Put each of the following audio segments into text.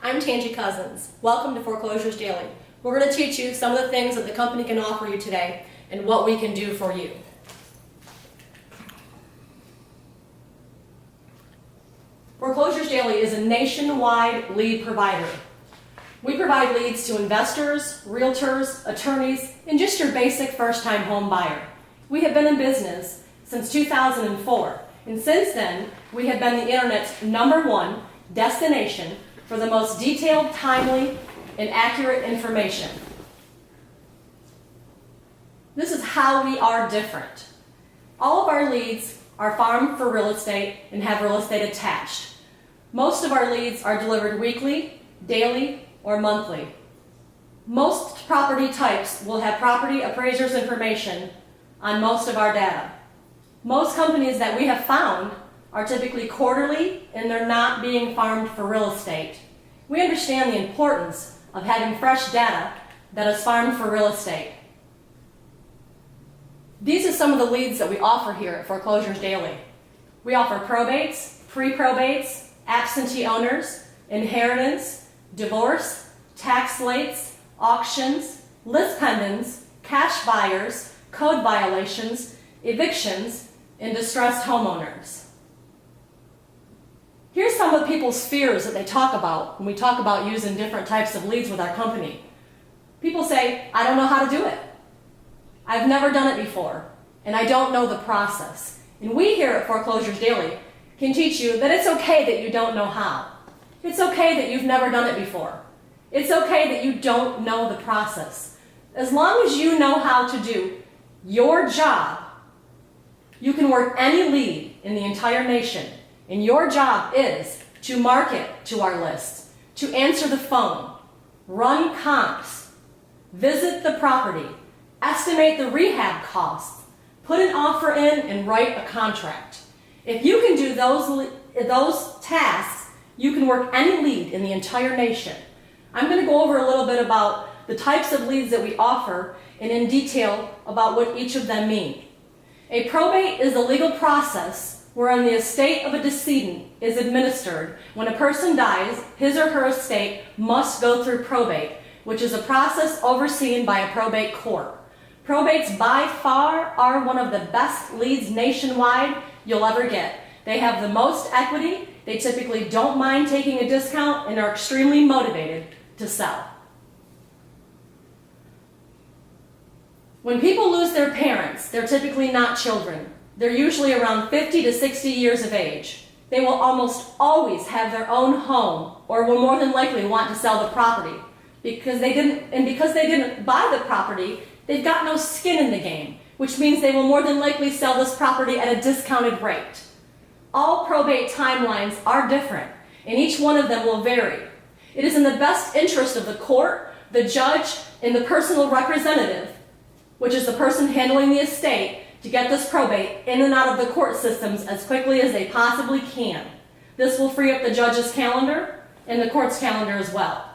I'm Tangie Cousins. Welcome to Foreclosures Daily. We're going to teach you some of the things that the company can offer you today and what we can do for you. Foreclosures Daily is a nationwide lead provider. We provide leads to investors, realtors, attorneys, and just your basic first-time home buyer. We have been in business since 2004, and since then, we have been the internet's #1 destination for the most detailed, timely, and accurate information. This is how we are different. All of our leads are farmed for real estate and have real estate attached. Most of our leads are delivered weekly, daily, or monthly. Most property types will have property appraisers information on most of our data. Most companies that we have found are typically quarterly and they're not being farmed for real estate. We understand the importance of having fresh data that is farmed for real estate. These are some of the leads that we offer here at Foreclosures Daily. We offer probates, pre-probates, absentee owners, inheritance, divorce, tax slates, auctions, list pendants, cash buyers, code violations, evictions, and distressed homeowners. Here's some of people's fears that they talk about when we talk about using different types of leads with our company. People say, I don't know how to do it. I've never done it before, and I don't know the process. And we here at Foreclosures Daily can teach you that it's okay that you don't know how. It's okay that you've never done it before. It's okay that you don't know the process. As long as you know how to do your job, you can work any lead in the entire nation. And your job is to market to our list, to answer the phone, run comps, visit the property, estimate the rehab costs, put an offer in, and write a contract. If you can do those tasks, you can work any lead in the entire nation. I'm going to go over a little bit about the types of leads that we offer and in detail about what each of them mean. A probate is a legal process wherein the estate of a decedent is administered. When a person dies, his or her estate must go through probate, which is a process overseen by a probate court. Probates by far are one of the best leads nationwide you'll ever get. They have the most equity, they typically don't mind taking a discount, and are extremely motivated to sell. When people lose their parents, they're typically not children. They're usually around 50 to 60 years of age. They will almost always have their own home or will more than likely want to sell the property because they didn't buy the property, they've got no skin in the game, which means they will more than likely sell this property at a discounted rate. All probate timelines are different, and each one of them will vary. It is in the best interest of the court, the judge, and the personal representative, which is the person handling the estate, to get this probate in and out of the court systems as quickly as they possibly can. This will free up the judge's calendar and the court's calendar as well.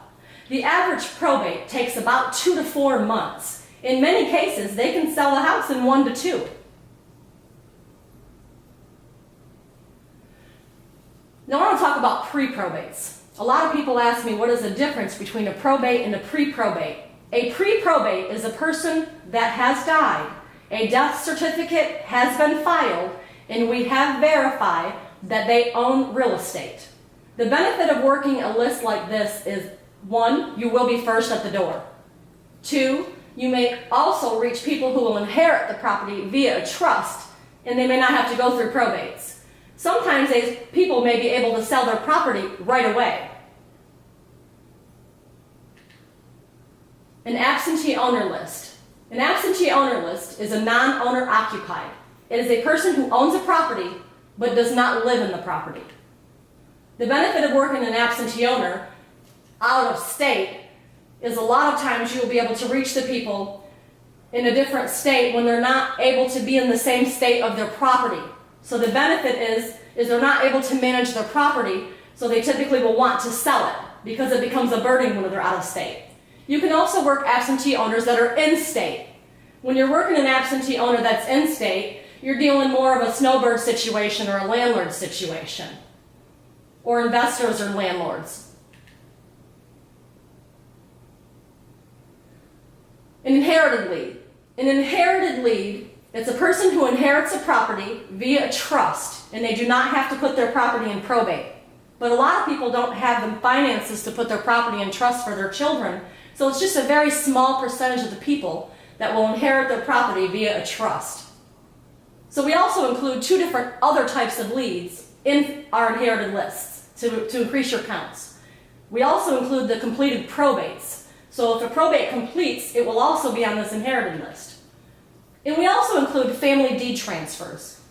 The average probate takes about 2 to 4 months. In many cases, they can sell the house in 1 to 2. Now I want to talk about pre-probates. A lot of people ask me what is the difference between a probate and a pre-probate. A pre-probate is a person that has died. A death certificate has been filed, and we have verified that they own real estate. The benefit of working a list like this is, 1, you will be first at the door. 2, you may also reach people who will inherit the property via a trust, and they may not have to go through probates. Sometimes these people may be able to sell their property right away. An absentee owner list. An absentee owner list is a non-owner occupied. It is a person who owns a property but does not live in the property. The benefit of working an absentee owner out of state is a lot of times you will be able to reach the people in a different state when they're not able to be in the same state of their property. So the benefit is they're not able to manage their property, so they typically will want to sell it because it becomes a burden when they're out of state. You can also work absentee owners that are in-state. When you're working an absentee owner that's in-state, you're dealing more of a snowbird situation or a landlord situation, or investors or landlords. inherited lead. An inherited lead, it's a person who inherits a property via a trust, and they do not have to put their property in probate. But a lot of people don't have the finances to put their property in trust for their children, so it's just a very small percentage of the people that will inherit their property via a trust. So we also include 2 different other types of leads in our inherited lists to increase your counts. We also include the completed probates. So if a probate completes, it will also be on this inherited list. And we also include family deed transfers.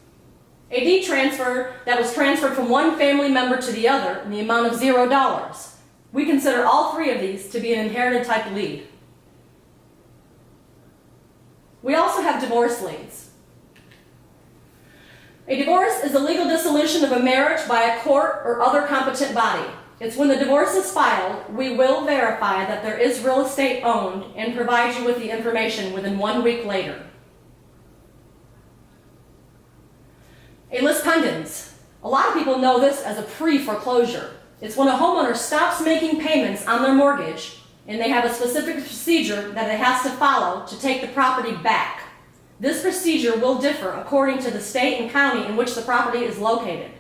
A deed transfer that was transferred from one family member to the other in the amount of $0. We consider all 3 of these to be an inherited type lead. We also have divorce leads. A divorce is a legal dissolution of a marriage by a court or other competent body. It's when the divorce is filed, we will verify that there is real estate owned and provide you with the information within 1 week later. A lis pendens. A lot of people know this as a pre-foreclosure. It's when a homeowner stops making payments on their mortgage and they have a specific procedure that it has to follow to take the property back. This procedure will differ according to the state and county in which the property is located.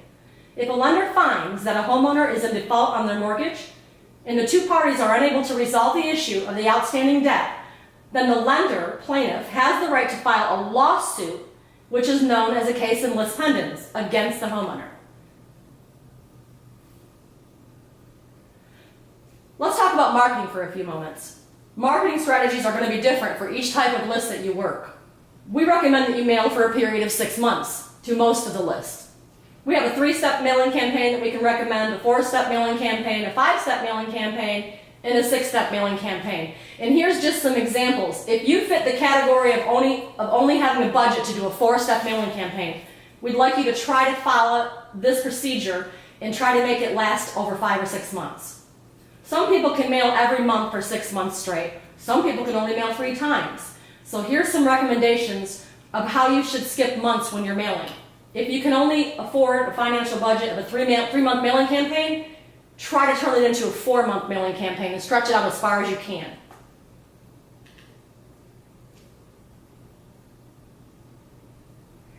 If a lender finds that a homeowner is in default on their mortgage and the 2 parties are unable to resolve the issue of the outstanding debt, then the lender, plaintiff, has the right to file a lawsuit, which is known as a case in lis pendens, against the homeowner. Let's talk about marketing for a few moments. Marketing strategies are going to be different for each type of list that you work. We recommend that you mail for a period of 6 months to most of the lists. We have a 3-step mailing campaign that we can recommend, a 4-step mailing campaign, a 5-step mailing campaign, and a 6-step mailing campaign. And here's just some examples. If you fit the category of only having a budget to do a 4-step mailing campaign, we'd like you to try to follow this procedure and try to make it last over 5 or 6 months. Some people can mail every month for 6 months straight. Some people can only mail 3 times. So here's some recommendations of how you should skip months when you're mailing. If you can only afford a financial budget of a 3-month mailing campaign, try to turn it into a 4-month mailing campaign and stretch it out as far as you can.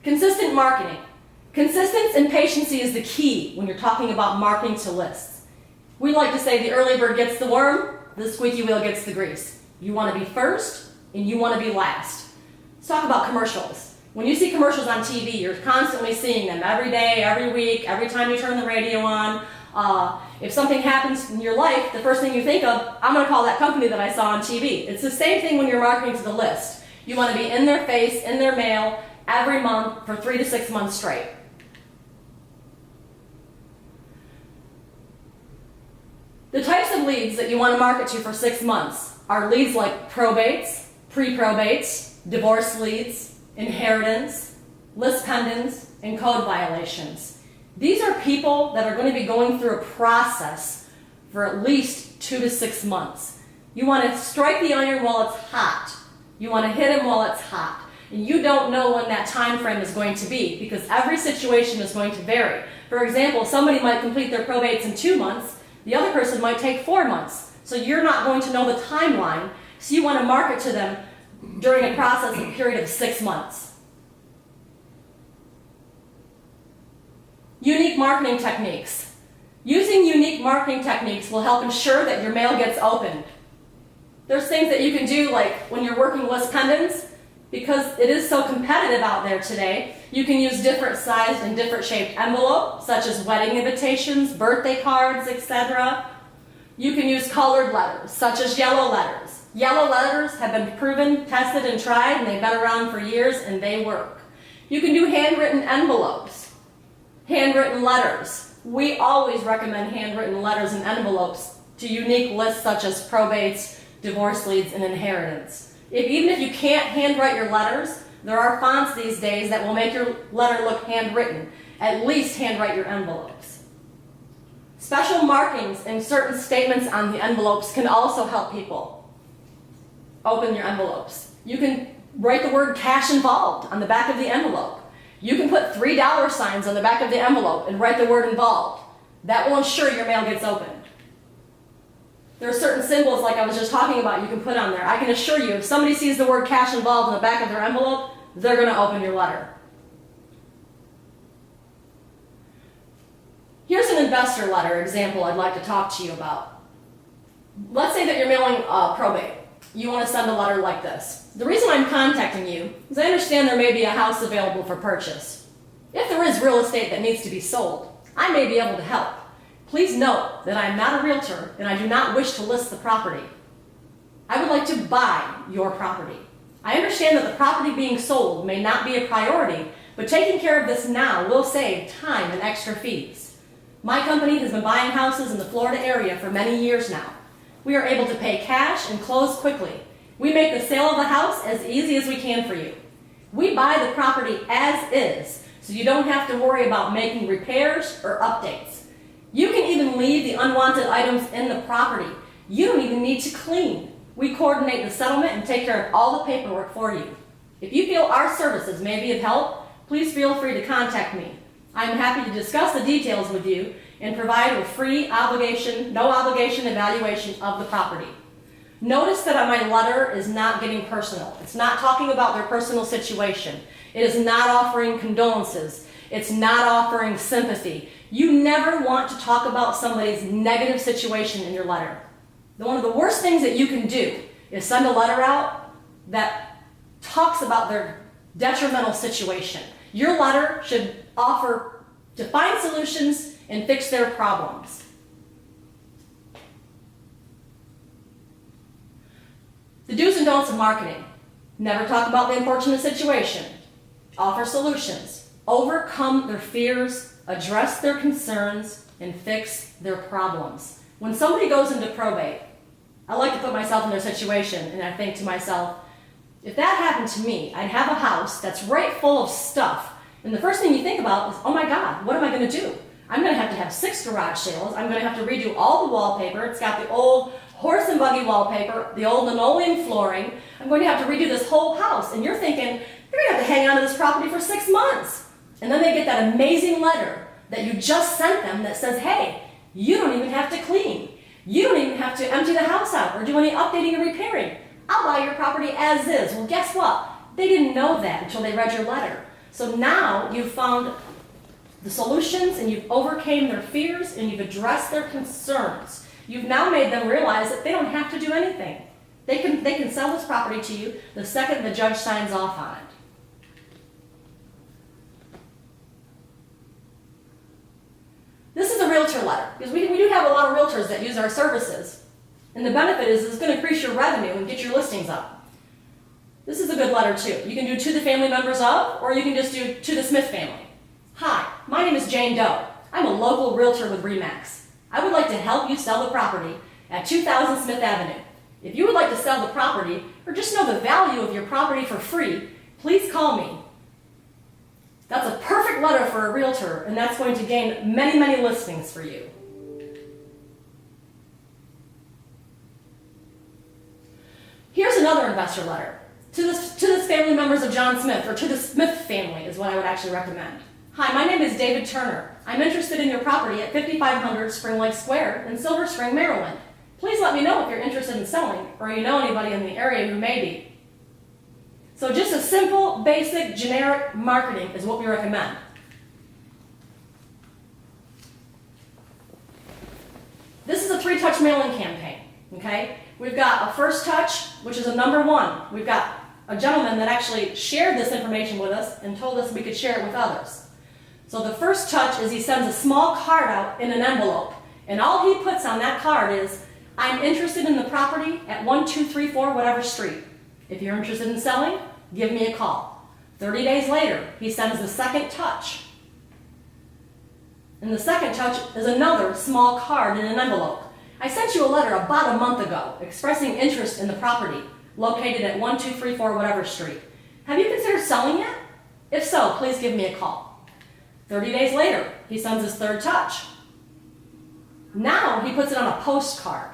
Consistent marketing. Consistency and patience is the key when you're talking about marketing to lists. We like to say the early bird gets the worm, the squeaky wheel gets the grease. You want to be first and you want to be last. Let's talk about commercials. When you see commercials on TV, you're constantly seeing them every day, every week, every time you turn the radio on. If something happens in your life, the first thing you think of, I'm going to call that company that I saw on TV. It's the same thing when you're marketing to the list. You want to be in their face, in their mail, every month for 3 to 6 months straight. The types of leads that you want to market to for 6 months are leads like probates, pre-probates, divorce leads, inheritance, lis pendens, and code violations. These are people that are going to be going through a process for at least 2 to 6 months. You want to strike the iron while it's hot. You want to hit him while it's hot. And you don't know when that time frame is going to be because every situation is going to vary. For example, somebody might complete their probates in 2 months. The other person might take 4 months. So you're not going to know the timeline. So you want to market to them during a process of a period of 6 months. Unique marketing techniques. Using unique marketing techniques will help ensure that your mail gets opened. There's things that you can do like when you're working lis pendens, because it is so competitive out there today, you can use different sized and different shaped envelopes, such as wedding invitations, birthday cards, etc. You can use colored letters, such as yellow letters. Yellow letters have been proven, tested, and tried, and they've been around for years, and they work. You can do handwritten envelopes, handwritten letters. We always recommend handwritten letters and envelopes to unique lists such as probates, divorce leads, and inheritance. Even if you can't handwrite your letters, there are fonts these days that will make your letter look handwritten. At least handwrite your envelopes. Special markings and certain statements on the envelopes can also help people open your envelopes. You can write the word cash involved on the back of the envelope. You can put $3 signs on the back of the envelope and write the word involved. That will ensure your mail gets opened. There are certain symbols, like I was just talking about, you can put on there. I can assure you, if somebody sees the word cash involved in the back of their envelope, they're going to open your letter. Here's an investor letter example I'd like to talk to you about. Let's say that you're mailing probate. You want to send a letter like this. The reason I'm contacting you is I understand there may be a house available for purchase. If there is real estate that needs to be sold, I may be able to help. Please note that I am not a realtor and I do not wish to list the property. I would like to buy your property. I understand that the property being sold may not be a priority, but taking care of this now will save time and extra fees. My company has been buying houses in the Florida area for many years now. We are able to pay cash and close quickly. We make the sale of the house as easy as we can for you. We buy the property as is, so you don't have to worry about making repairs or updates. You can even leave the unwanted items in the property. You don't even need to clean. We coordinate the settlement and take care of all the paperwork for you. If you feel our services may be of help, please feel free to contact me. I am happy to discuss the details with you and provide a free no obligation evaluation of the property. Notice that my letter is not getting personal. It's not talking about their personal situation. It is not offering condolences. It's not offering sympathy. You never want to talk about somebody's negative situation in your letter. One of the worst things that you can do is send a letter out that talks about their detrimental situation. Your letter should offer to find solutions and fix their problems. The do's and don'ts of marketing. Never talk about the unfortunate situation. Offer solutions. Overcome their fears, address their concerns, and fix their problems. When somebody goes into probate, I like to put myself in their situation, and I think to myself, if that happened to me, I'd have a house that's right full of stuff, and the first thing you think about is, oh my God, what am I going to do? I'm going to have 6 garage sales. I'm going to have to redo all the wallpaper. It's got the old horse and buggy wallpaper, the old linoleum flooring. I'm going to have to redo this whole house. And you're thinking, you're going to have to hang on to this property for 6 months. And then they get that amazing letter that you just sent them that says, hey, you don't even have to clean. You don't even have to empty the house out or do any updating or repairing. I'll buy your property as is. Well, guess what? They didn't know that until they read your letter. So now you've found the solutions and you've overcame their fears and you've addressed their concerns. You've now made them realize that they don't have to do anything. They can sell this property to you the second the judge signs off on it. This is a realtor letter, because we do have a lot of realtors that use our services. And the benefit is it's going to increase your revenue and get your listings up. This is a good letter too. You can do to the family members of, or you can just do to the Smith family. Hi, my name is Jane Doe. I'm a local realtor with RE/MAX. I would like to help you sell the property at 2000 Smith Avenue. If you would like to sell the property or just know the value of your property for free, please call me. That's a perfect letter for a realtor, and that's going to gain many, many listings for you. Here's another investor letter. To the family members of John Smith, or to the Smith family is what I would actually recommend. Hi, my name is David Turner. I'm interested in your property at 5500 Spring Lake Square in Silver Spring, Maryland. Please let me know if you're interested in selling, or you know anybody in the area who may be. So just a simple, basic, generic marketing is what we recommend. This is a 3-touch mailing campaign, okay? We've got a first touch, which is a number 1. We've got a gentleman that actually shared this information with us and told us we could share it with others. So the first touch is he sends a small card out in an envelope, and all he puts on that card is, I'm interested in the property at 1234 whatever street. If you're interested in selling, give me a call. 30 days later, he sends the second touch. And the second touch is another small card in an envelope. I sent you a letter about a month ago expressing interest in the property located at 1234 whatever street. Have you considered selling it? If so, please give me a call. 30 days later, he sends his third touch. Now he puts it on a postcard.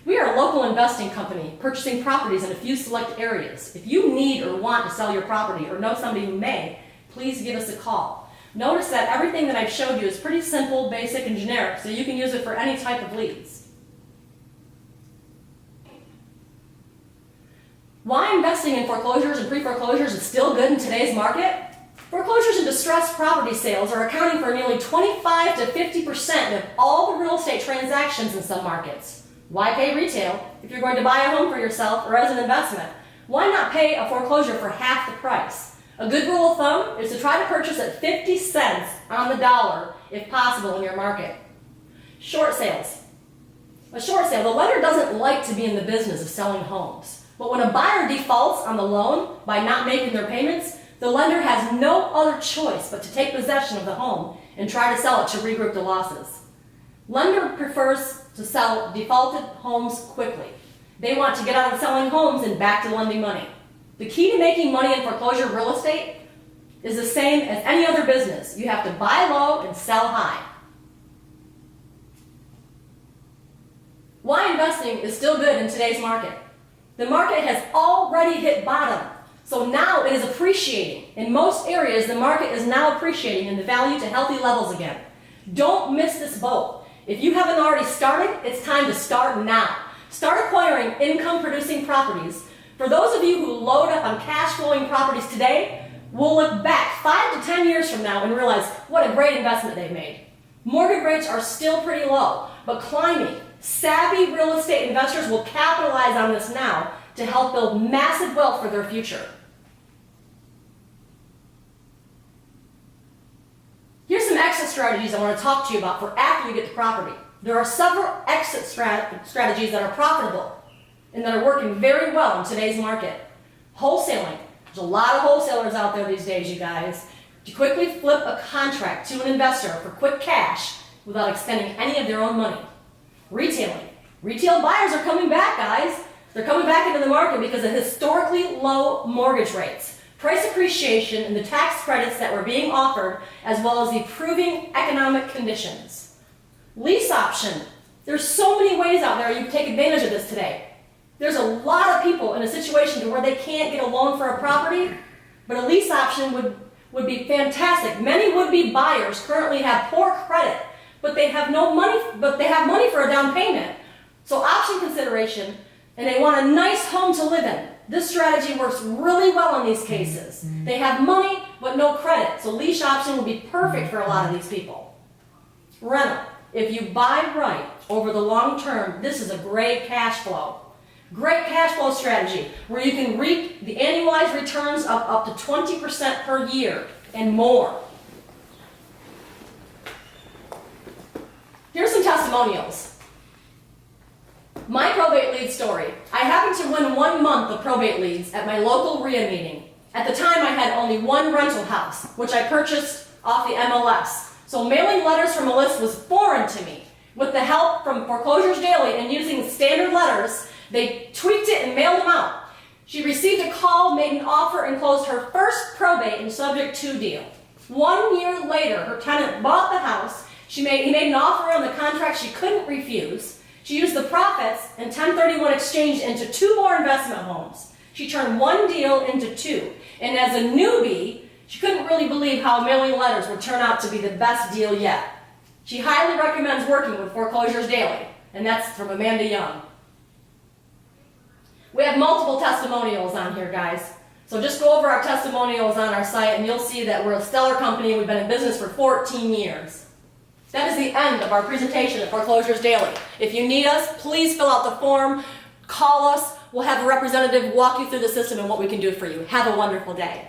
We are a local investing company purchasing properties in a few select areas. If you need or want to sell your property or know somebody who may, please give us a call. Notice that everything that I've showed you is pretty simple, basic, and generic, so you can use it for any type of leads. Why investing in foreclosures and pre-foreclosures is still good in today's market? Foreclosures and distressed property sales are accounting for nearly 25 to 50% of all the real estate transactions in some markets. Why pay retail if you're going to buy a home for yourself or as an investment? Why not pay a foreclosure for half the price? A good rule of thumb is to try to purchase at 50 cents on the dollar if possible in your market. Short sales. A short sale, the lender doesn't like to be in the business of selling homes. But when a buyer defaults on the loan by not making their payments, the lender has no other choice but to take possession of the home and try to sell it to regroup the losses. Lender prefers to sell defaulted homes quickly. They want to get out of selling homes and back to lending money. The key to making money in foreclosure real estate is the same as any other business. You have to buy low and sell high. Why investing is still good in today's market? The market has already hit bottom, so now it is appreciating. In most areas, the market is now appreciating in the value to healthy levels again. Don't miss this boat. If you haven't already started, it's time to start now. Start acquiring income-producing properties. For those of you who load up on cash-flowing properties today, will look back 5 to 10 years from now and realize what a great investment they've made. Mortgage rates are still pretty low, but climbing. Savvy real estate investors will capitalize on this now to help build massive wealth for their future. Here's some exit strategies I want to talk to you about for after you get the property. There are several exit strategies that are profitable and that are working very well in today's market. Wholesaling. There's a lot of wholesalers out there these days, you guys. To quickly flip a contract to an investor for quick cash without expending any of their own money. Retailing. Retail buyers are coming back, guys. They're coming back into the market because of historically low mortgage rates, price appreciation, and the tax credits that were being offered, as well as the improving economic conditions. Lease option. There's so many ways out there you can take advantage of this today. There's a lot of people in a situation to where they can't get a loan for a property, but a lease option would be fantastic. Many would-be buyers currently have poor credit, but they have no money, but they have money for a down payment. So option consideration, and they want a nice home to live in. This strategy works really well in these cases. They have money, but no credit. So lease option will be perfect for a lot of these people. Rental. If you buy right over the long term, this is a great cash flow. Great cash flow strategy where you can reap the annualized returns of up to 20% per year and more. Here's some testimonials. My probate lead story. I happened to win 1 month of probate leads at my local RIA meeting. At the time, I had only one rental house, which I purchased off the MLS. So mailing letters from a list was foreign to me. With the help from Foreclosures Daily and using standard letters, they tweaked it and mailed them out. She received a call, made an offer, and closed her first probate and subject to deal. 1 year later, her tenant bought the house. He made an offer on the contract she couldn't refuse. She used the profits and 1031 exchange into 2 more investment homes. She turned 1 deal into 2. And as a newbie, she couldn't really believe how mailing letters would turn out to be the best deal yet. She highly recommends working with Foreclosures Daily, and that's from Amanda Young. We have multiple testimonials on here, guys. So just go over our testimonials on our site, and you'll see that we're a stellar company. We've been in business for 14 years. That is the end of our presentation at Foreclosures Daily. If you need us, please fill out the form, call us. We'll have a representative walk you through the system and what we can do for you. Have a wonderful day.